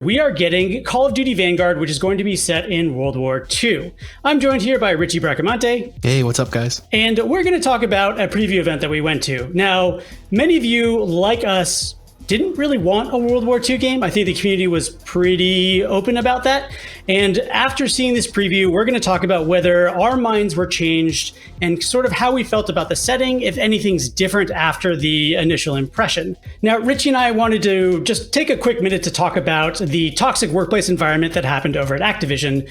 We are getting Call of Duty Vanguard, which is going to be set in World War II. I'm joined here by Richie Bracamonte. Hey, what's up, guys? And we're going to talk about a preview event that we went to. Now, many of you, like us, didn't really want a World War II game. I think the community was pretty open about that. And after seeing this preview, we're going to talk about whether our minds were changed and sort of how we felt about the setting, if anything's different after the initial impression. Now, Richie and I wanted to just take a quick minute to talk about the toxic workplace environment that happened over at Activision.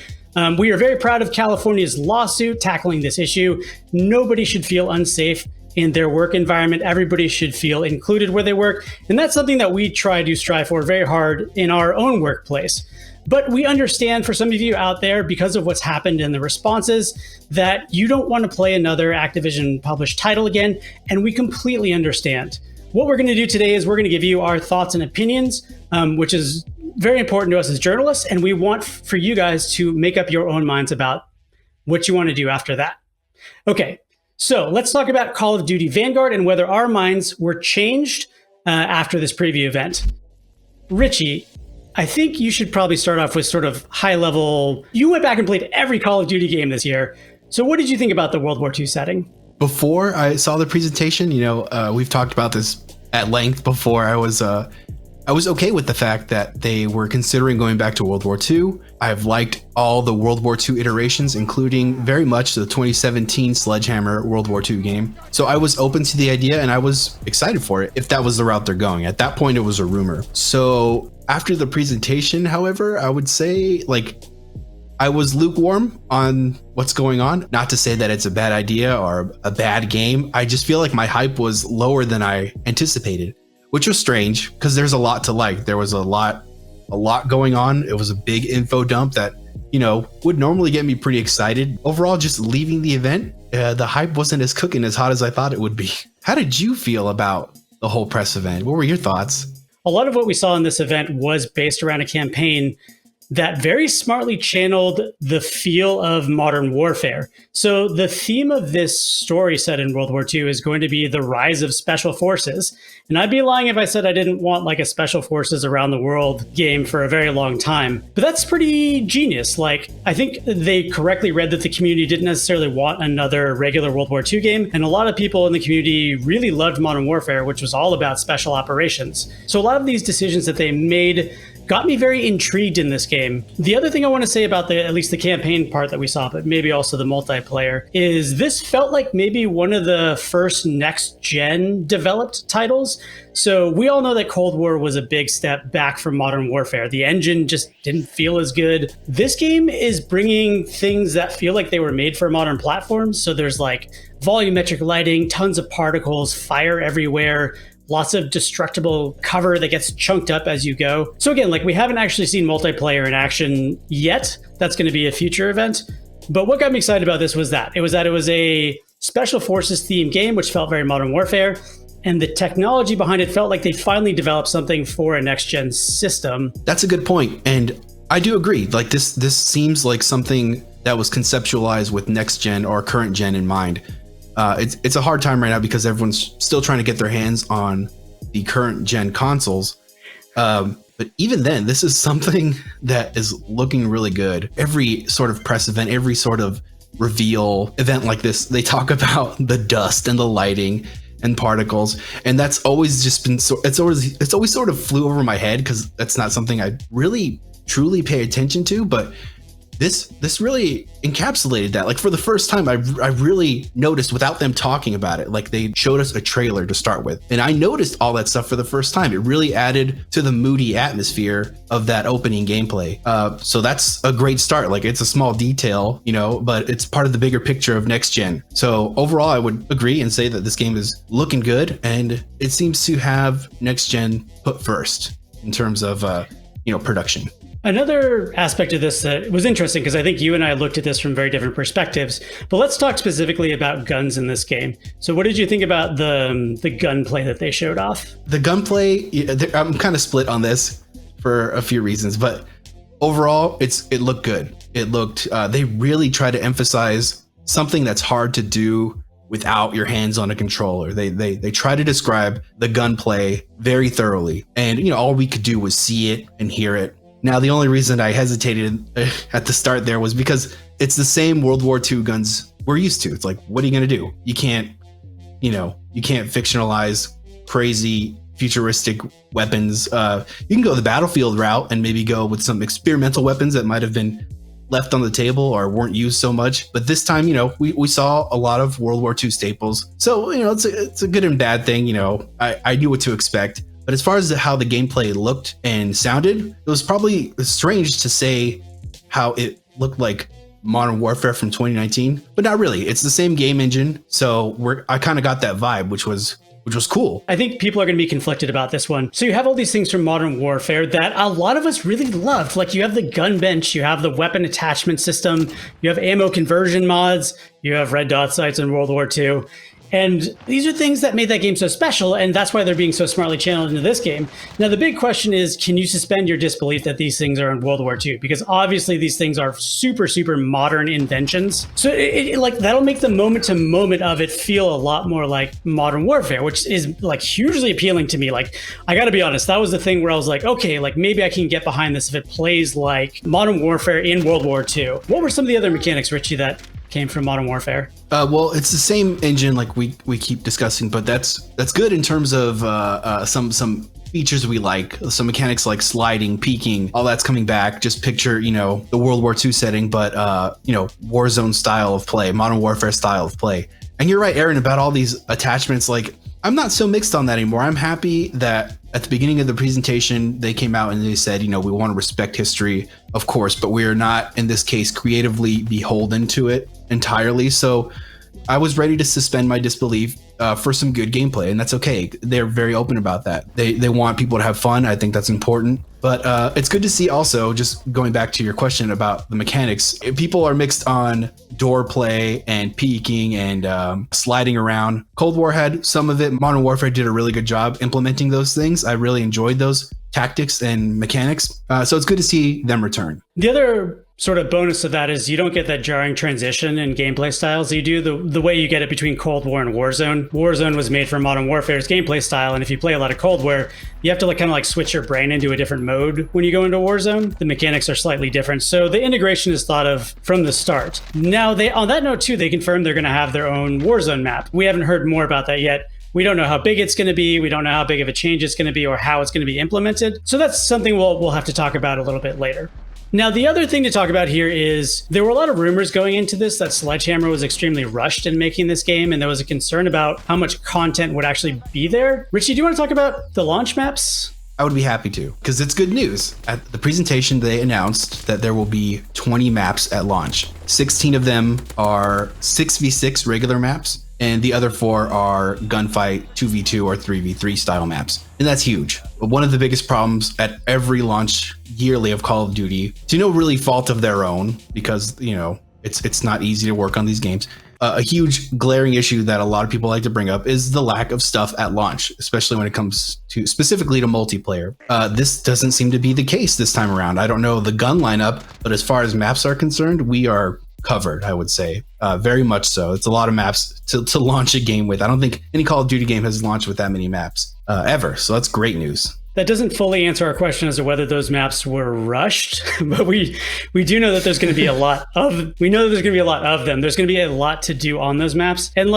We are very proud of California's lawsuit tackling this issue. Nobody should feel unsafe in their work environment. Everybody should feel included where they work. And that's something that we try to strive for very hard in our own workplace. But we understand for some of you out there, because of what's happened in the responses, that you don't want to play another Activision published title again. And we completely understand. What we're going to do today is we're going to give you our thoughts and opinions, which is very important to us as journalists. And we want for you guys to make up your own minds about what you want to do after that. Okay. So let's talk about Call of Duty Vanguard and whether our minds were changed after this preview event. Richie, I think you should probably start off with sort of high level. You went back and played every Call of Duty game this year. So what did you think about the World War II setting? Before I saw the presentation, we've talked about this at length before. I was okay with the fact that they were considering going back to World War II. I've liked all the World War II iterations, including very much the 2017 Sledgehammer World War II game. So I was open to the idea and I was excited for it if that was the route they're going. At that point, it was a rumor. So after the presentation, however, I would say I was lukewarm on what's going on. Not to say that it's a bad idea or a bad game. I just feel like my hype was lower than I anticipated, which was strange because there's a lot to like. There was a lot going on. It was a big info dump that, would normally get me pretty excited. Overall, just leaving the event, the hype wasn't as cooking as hot as I thought it would be. How did you feel about the whole press event? What were your thoughts? A lot of what we saw in this event was based around a campaign that very smartly channeled the feel of modern warfare. So the theme of this story set in World War II is going to be the rise of special forces. And I'd be lying if I said I didn't want a special forces around the world game for a very long time. But that's pretty genius. I think they correctly read that the community didn't necessarily want another regular World War II game. And a lot of people in the community really loved Modern Warfare, which was all about special operations. So a lot of these decisions that they made got me very intrigued in this game. The other thing I want to say about at least the campaign part that we saw, but maybe also the multiplayer, is this felt like maybe one of the first next-gen developed titles. So we all know that Cold War was a big step back from Modern Warfare. The engine just didn't feel as good. This game is bringing things that feel like they were made for modern platforms. So there's volumetric lighting, tons of particles, fire everywhere, lots of destructible cover that gets chunked up as you go. So again, we haven't actually seen multiplayer in action yet. That's going to be a future event. But what got me excited about this was that it was a special forces themed game, which felt very Modern Warfare. And the technology behind it felt like they finally developed something for a next-gen system. That's a good point. And I do agree. This seems like something that was conceptualized with next-gen or current-gen in mind. It's a hard time right now because everyone's still trying to get their hands on the current gen consoles. But even then, this is something that is looking really good. Every sort of press event, every sort of reveal event like this, they talk about the dust and the lighting and particles. And that's always just been it's always sort of flew over my head because that's not something I really truly pay attention to. But this really encapsulated that. For the first time, I really noticed without them talking about it. They showed us a trailer to start with, and I noticed all that stuff for the first time. It really added to the moody atmosphere of that opening gameplay. So that's a great start. It's a small detail, but it's part of the bigger picture of next gen. So overall, I would agree and say that this game is looking good, and it seems to have next gen put first in terms of production. Another aspect of this that was interesting, because I think you and I looked at this from very different perspectives, but let's talk specifically about guns in this game. So what did you think about the gunplay that they showed off? The gunplay, I'm kind of split on this for a few reasons, but overall, it looked good. They really try to emphasize something that's hard to do without your hands on a controller. They try to describe the gunplay very thoroughly, and all we could do was see it and hear it. Now, the only reason I hesitated at the start there was because it's the same World War II guns we're used to. It's like, what are you going to do? You can't fictionalize crazy futuristic weapons. You can go the battlefield route and maybe go with some experimental weapons that might have been left on the table or weren't used so much. But this time, we saw a lot of World War II staples. So, it's a good and bad thing. I knew what to expect. But as far as how the gameplay looked and sounded, it was probably strange to say how it looked like Modern Warfare from 2019, but not really. It's the same game engine. So I kind of got that vibe, which was cool. I think people are going to be conflicted about this one. So you have all these things from Modern Warfare that a lot of us really loved. Like you have the gun bench, you have the weapon attachment system, you have ammo conversion mods, you have red dot sights in World War II. And these are things that made that game so special, and that's why they're being so smartly channeled into this game. Now, the big question is, can you suspend your disbelief that these things are in World War II? Because obviously these things are super, super modern inventions. So that'll make the moment to moment of it feel a lot more like Modern Warfare, which is like hugely appealing to me. Like, I gotta be honest, that was the thing where I was like, okay, like maybe I can get behind this if it plays like Modern Warfare in World War II. What were some of the other mechanics, Richie, that came from Modern Warfare? Well, it's the same engine like we keep discussing, but that's good in terms of some features we like, some mechanics like sliding, peeking, all that's coming back. Just picture, the World War II setting, but Warzone style of play, Modern Warfare style of play. And you're right, Aaron, about all these attachments. Like, I'm not so mixed on that anymore. I'm happy that at the beginning of the presentation, they came out and they said, we want to respect history, of course, but we are not, in this case, creatively beholden to it entirely. So I was ready to suspend my disbelief for some good gameplay, and that's okay. They're very open about that. They want people to have fun. I think that's important. But it's good to see also, just going back to your question about the mechanics, people are mixed on door play and peeking and sliding around. Cold War had some of it. Modern Warfare did a really good job implementing those things. I really enjoyed those tactics and mechanics. So it's good to see them return. The other sort of bonus of that is you don't get that jarring transition in gameplay styles. You do the way you get it between Cold War and Warzone. Warzone was made for Modern Warfare's gameplay style, and if you play a lot of Cold War, you have to kind of switch your brain into a different mode when you go into Warzone. The mechanics are slightly different, so the integration is thought of from the start. Now, on that note too, they confirmed they're going to have their own Warzone map. We haven't heard more about that yet. We don't know how big it's going to be. We don't know how big of a change it's going to be or how it's going to be implemented. So that's something we'll have to talk about a little bit later. Now, the other thing to talk about here is there were a lot of rumors going into this that Sledgehammer was extremely rushed in making this game, and there was a concern about how much content would actually be there. Richie, do you want to talk about the launch maps? I would be happy to, because it's good news. At the presentation, they announced that there will be 20 maps at launch. 16 of them are 6v6 regular maps, and the other 4 are gunfight, 2v2 or 3v3 style maps. And that's huge. But one of the biggest problems at every launch yearly of Call of Duty, to no really fault of their own, because, it's not easy to work on these games. A huge glaring issue that a lot of people like to bring up is the lack of stuff at launch, especially when it comes to specifically to multiplayer. This doesn't seem to be the case this time around. I don't know the gun lineup, but as far as maps are concerned, we are covered, I would say. Very much so. It's a lot of maps to launch a game with. I don't think any Call of Duty game has launched with that many maps ever. So that's great news. That doesn't fully answer our question as to whether those maps were rushed, but we do know that there's going to be a lot of them. There's going to be a lot to do on those maps. And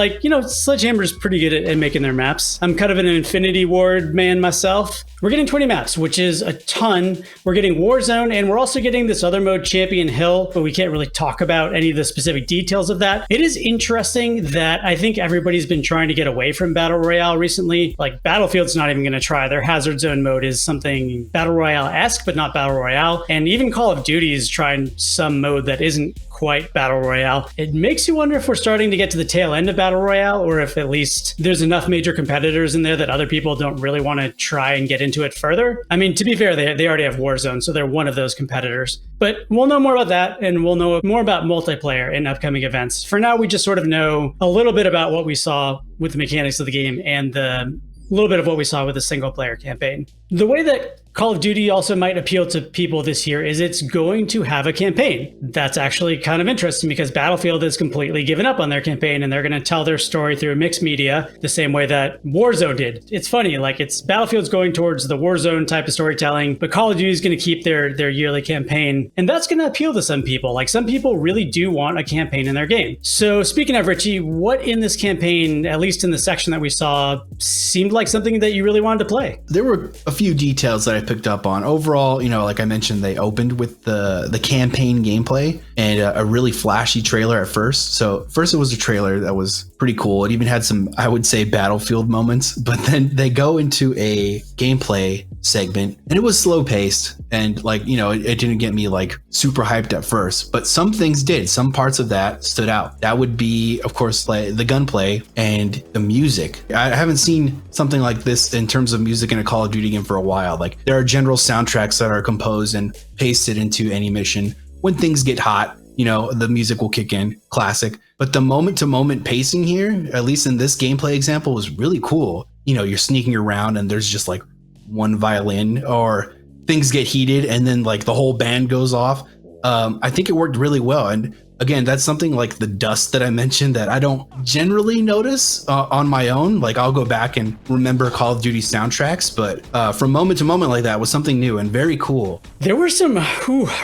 Sledgehammer's pretty good at making their maps. I'm kind of an Infinity Ward man myself. We're getting 20 maps, which is a ton. We're getting Warzone, and we're also getting this other mode, Champion Hill, but we can't really talk about any of the specific details of that. It is interesting that I think everybody's been trying to get away from Battle Royale recently. Like, Battlefield's not even going to try. Their Hazard Zone mode is something Battle Royale-esque, but not Battle Royale. And even Call of Duty is trying some mode that isn't quite Battle Royale. It makes you wonder if we're starting to get to the tail end of Battle Royale, or if at least there's enough major competitors in there that other people don't really want to try and get into it further. I mean, to be fair, they already have Warzone, so they're one of those competitors. But we'll know more about that, and we'll know more about multiplayer in upcoming events. For now, we just sort of know a little bit about what we saw with the mechanics of the game and the little bit of what we saw with the single player campaign. The way that Call of Duty also might appeal to people this year is it's going to have a campaign. That's actually kind of interesting because Battlefield has completely given up on their campaign and they're going to tell their story through mixed media the same way that Warzone did. It's funny, like it's Battlefield's going towards the Warzone type of storytelling, but Call of Duty is going to keep their yearly campaign. And that's going to appeal to some people. Like some people really do want a campaign in their game. So speaking of Richie, what in this campaign, at least in the section that we saw, seemed like something that you really wanted to play? There were a few details that I picked up on. Overall, like I mentioned, they opened with the campaign gameplay and a really flashy trailer at first. So first it was a trailer that was pretty cool. It even had some, I would say, Battlefield moments, but then they go into a gameplay segment and it was slow paced and like, it didn't get me like super hyped at first, but some things did. Some parts of that stood out. That would be, of course, like the gunplay and the music. I haven't seen something like this in terms of music in a Call of Duty game for a while. Like there are general soundtracks that are composed and pasted into any mission. When things get hot, the music will kick in, classic. But the moment to moment pacing here, at least in this gameplay example, was really cool. You're sneaking around and there's just like one violin, or things get heated and then like the whole band goes off. I think it worked really well. And again, that's something like the dust that I mentioned that I don't generally notice on my own. Like I'll go back and remember Call of Duty soundtracks, but from moment to moment like that was something new and very cool. There were some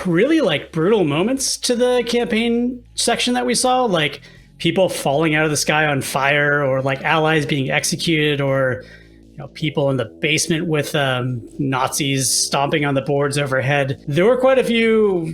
really like brutal moments to the campaign section that we saw, like people falling out of the sky on fire, or like allies being executed, or people in the basement with Nazis stomping on the boards overhead. There were quite a few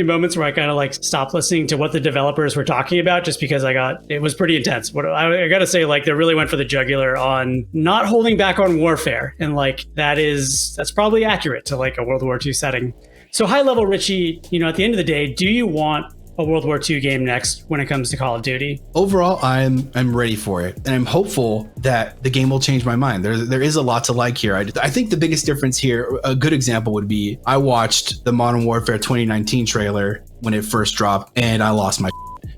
moments where I kind of like stopped listening to what the developers were talking about, just because it was pretty intense. I gotta say, like, they really went for the jugular on not holding back on warfare, and like that's probably accurate to like a World War II setting. So high level, Richie, at the end of the day, do you want a World War II game next when it comes to Call of Duty? Overall, I'm ready for it, and I'm hopeful that the game will change my mind. There is a lot to like here. I think the biggest difference here, a good example would be, I watched the Modern Warfare 2019 trailer when it first dropped, and I lost my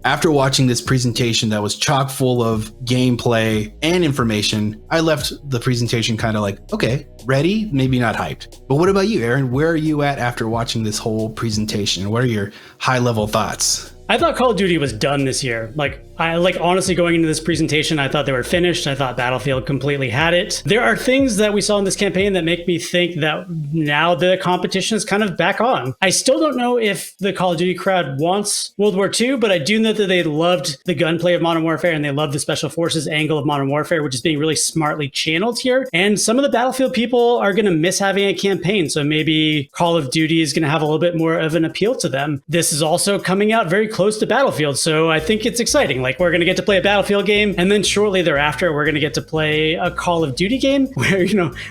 after watching this presentation that was chock full of gameplay and information. I left the presentation kind of like, okay, ready, maybe not hyped. But what about you, Aaron? Where are you at after watching this whole presentation? What are your high level thoughts? I thought Call of Duty was done this year. Honestly, going into this presentation, I thought they were finished. I thought Battlefield completely had it. There are things that we saw in this campaign that make me think that now the competition is kind of back on. I still don't know if the Call of Duty crowd wants World War II, but I do know that they loved the gunplay of Modern Warfare and they loved the Special Forces angle of Modern Warfare, which is being really smartly channeled here. And some of the Battlefield people are going to miss having a campaign, so maybe Call of Duty is going to have a little bit more of an appeal to them. This is also coming out very close to Battlefield, so I think it's exciting. Like, we're going to get to play a Battlefield game, and then shortly thereafter, we're going to get to play a Call of Duty game where,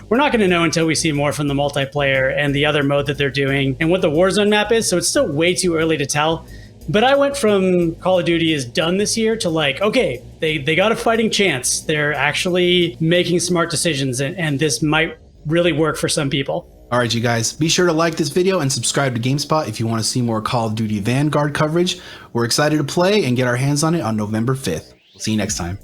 we're not going to know until we see more from the multiplayer and the other mode that they're doing and what the Warzone map is, so it's still way too early to tell. But I went from Call of Duty is done this year to like, okay, they got a fighting chance. They're actually making smart decisions, and this might really work for some people. All right, you guys, be sure to like this video and subscribe to GameSpot if you want to see more Call of Duty Vanguard coverage. We're excited to play and get our hands on it on November 5th. We'll see you next time.